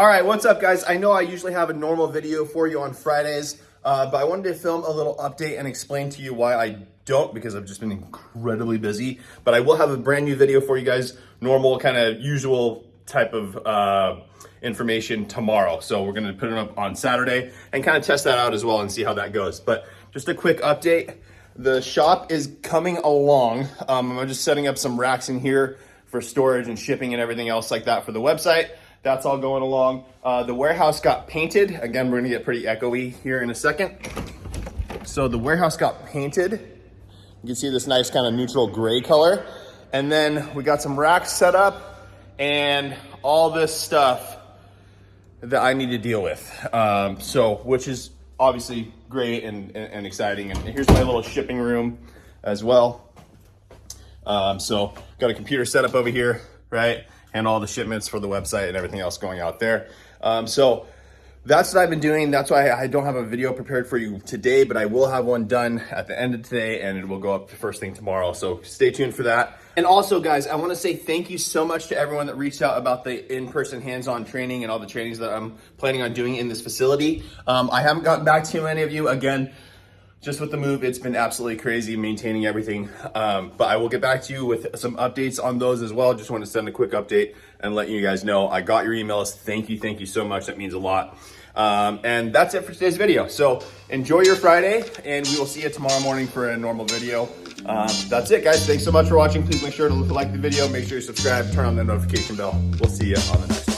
All right, what's up guys? I know I usually have a normal video for you on Fridays, but I wanted to film a little update and explain to you why I don't, because I've just been incredibly busy. But I will have a brand new video for you guys, normal kind of usual type of information tomorrow. So we're gonna put it up on Saturday and kind of test that out as well and see how that goes. But just a quick update. The shop is coming along. I'm just setting up some racks in here for storage and shipping and everything else like that for the website. That's all going along. The warehouse got painted. Again, we're gonna get pretty echoey here in a second. So the warehouse got painted. You can see this nice kind of neutral gray color. And then we got some racks set up and all this stuff that I need to deal with. Which is obviously great and exciting. And here's my little shipping room as well. So got a computer set up over here, right? And all the shipments for the website and everything else going out there. So that's what I've been doing. That's why I don't have a video prepared for you today, but I will have one done at the end of today and it will go up the first thing tomorrow. So stay tuned for that. And also guys, I wanna say thank you so much to everyone that reached out about the in-person hands-on training and all the trainings that I'm planning on doing in this facility. I haven't gotten back to many of you. Again, just with the move, it's been absolutely crazy maintaining everything. But I will get back to you with some updates on those as well. Just want to send a quick update and let you guys know I got your emails. Thank you so much. That means a lot. And that's it for today's video. So enjoy your Friday and we will see you tomorrow morning for a normal video. That's it guys. Thanks so much for watching. Please make sure to like the video, make sure you subscribe, turn on the notification bell. We'll see you on the next one.